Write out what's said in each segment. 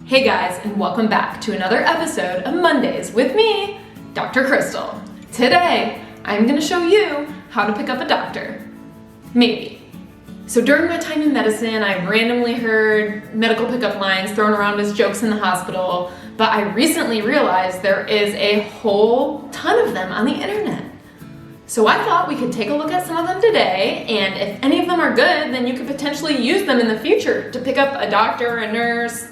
Hey guys, and welcome back to another episode of Mondays with me, Dr. Crystal. Today, I'm gonna show you how to pick up a doctor. Maybe. So during my time in medicine, I randomly heard medical pickup lines thrown around as jokes in the hospital, but I recently realized there is a whole ton of them on the internet. So I thought we could take a look at some of them today, and if any of them are good, then you could potentially use them in the future to pick up a doctor, a nurse,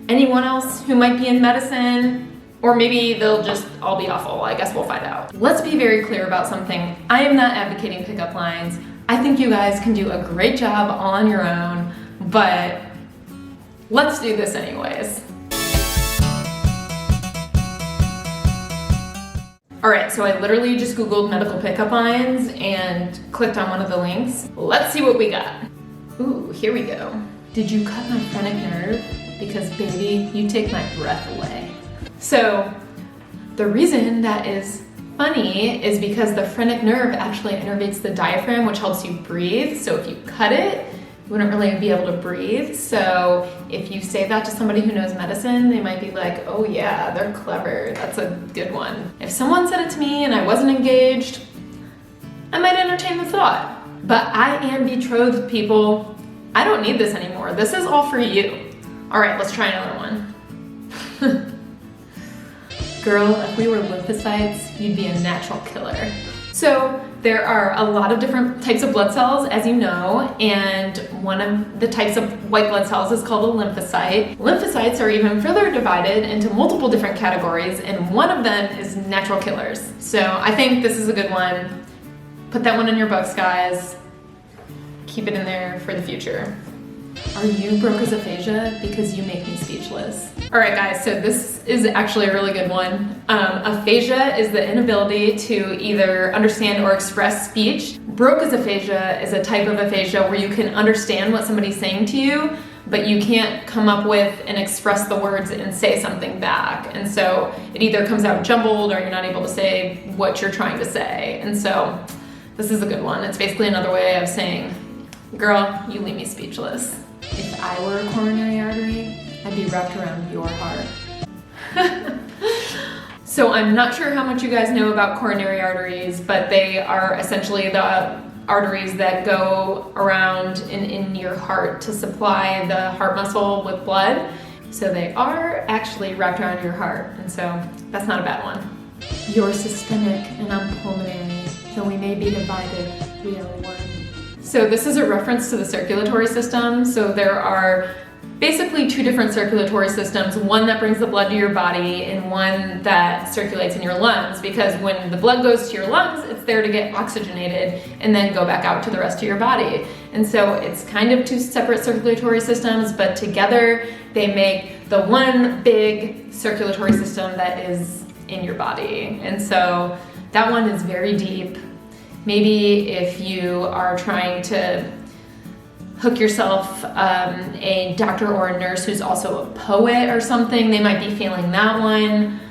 anyone else who might be in medicine, or maybe they'll just all be awful. I guess we'll find out. Let's be very clear about something. I am not advocating pickup lines. I think you guys can do a great job all on your own, but let's do this anyways. All right, so I literally just Googled medical pickup lines and clicked on one of the links. Let's see what we got. Ooh, here we go. Did you cut my phrenic nerve? Because baby, you take my breath away. So the reason that is funny is because the phrenic nerve actually innervates the diaphragm, which helps you breathe. So if you cut it, you wouldn't really be able to breathe. So if you say that to somebody who knows medicine, they might be like, oh yeah, they're clever. That's a good one. If someone said it to me and I wasn't engaged, I might entertain the thought. But I am betrothed, people. I don't need this anymore. This is all for you. All right, let's try another one. Girl, if we were lymphocytes, you'd be a natural killer. So there are a lot of different types of blood cells, as you know, and one of the types of white blood cells is called a lymphocyte. Lymphocytes are even further divided into multiple different categories, and one of them is natural killers. So I think this is a good one. Put that one in your books, guys. Keep it in there for the future. Are you broke as aphasia? Because you make me speechless. All right, guys, so this is actually a really good one. Aphasia is the inability to either understand or express speech. Broke as aphasia is a type of aphasia where you can understand what somebody's saying to you, but you can't come up with and express the words and say something back. And so it either comes out jumbled or you're not able to say what you're trying to say. And so this is a good one. It's basically another way of saying, girl, you leave me speechless. If I were a coronary artery, I'd be wrapped around your heart. So I'm not sure how much you guys know about coronary arteries, but they are essentially the arteries that go around and in your heart to supply the heart muscle with blood. So they are actually wrapped around your heart, and so that's not a bad one. You're systemic and I'm pulmonary, so we may be divided, we are one. So this is a reference to the circulatory system. So there are basically two different circulatory systems, one that brings the blood to your body and one that circulates in your lungs, because when the blood goes to your lungs, it's there to get oxygenated and then go back out to the rest of your body. And so it's kind of two separate circulatory systems, but together they make the one big circulatory system that is in your body. And so that one is very deep. Maybe if you are trying to hook yourself a doctor or a nurse who's also a poet or something, they might be feeling that one.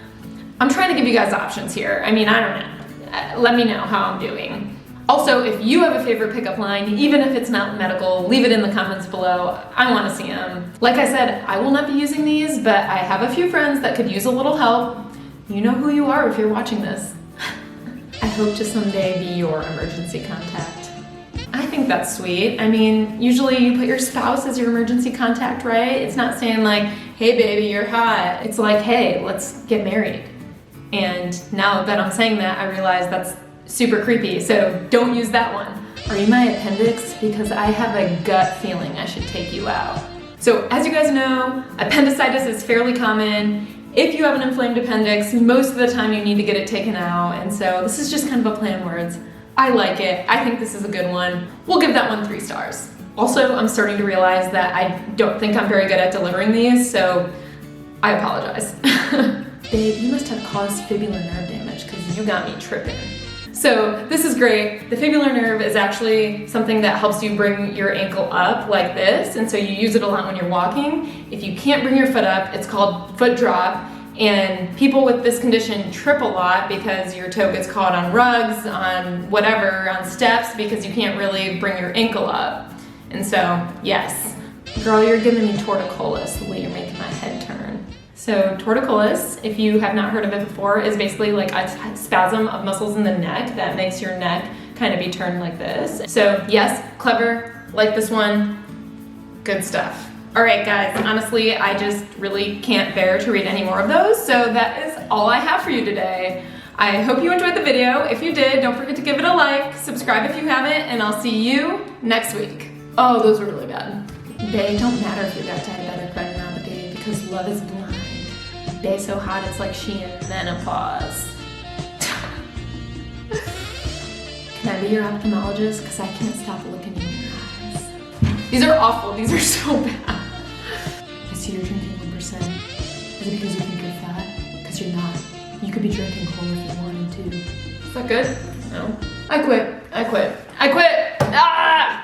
I'm trying to give you guys options here. I mean, I don't know. Let me know how I'm doing. Also, if you have a favorite pickup line, even if it's not medical, leave it in the comments below. I want to see them. Like I said, I will not be using these, but I have a few friends that could use a little help. You know who you are if you're watching this. I hope to someday be your emergency contact. I think that's sweet. I mean, usually you put your spouse as your emergency contact, right? It's not saying like, hey baby, you're hot. It's like, hey, let's get married. And now that I'm saying that, I realize that's super creepy, so don't use that one. Are you my appendix? Because I have a gut feeling I should take you out. So as you guys know, appendicitis is fairly common. If you have an inflamed appendix, most of the time you need to get it taken out, and so this is just kind of a play on words. I like it. I think this is a good one. We'll give that one 3 stars. Also, I'm starting to realize that I don't think I'm very good at delivering these, so I apologize. Babe, you must have caused fibular nerve damage because you got me tripping. So this is great. The fibular nerve is actually something that helps you bring your ankle up like this, and so you use it a lot when you're walking. If you can't bring your foot up, it's called foot drop, and people with this condition trip a lot because your toe gets caught on rugs, on whatever, on steps, because you can't really bring your ankle up. And so, yes, girl, you're giving me torticollis the way you're making my head turn. So torticollis, if you have not heard of it before, is basically like a spasm of muscles in the neck that makes your neck kind of be turned like this. So yes, clever, like this one, good stuff. All right, guys, honestly, I just really can't bear to read any more of those, so that is all I have for you today. I hope you enjoyed the video. If you did, don't forget to give it a like, subscribe if you haven't, and I'll see you next week. Oh, those were really bad. They don't matter if you got diabetic retinopathy because love is blind. They so hot it's like she in menopause. Can I be your ophthalmologist? Because I can't stop looking in your eyes. These are awful. These are so bad. I see you're drinking 1%. Is it because you think you're fat? Because you're not. You could be drinking cola if you wanted to. Is that good? No. I quit. I quit. I quit! Ah!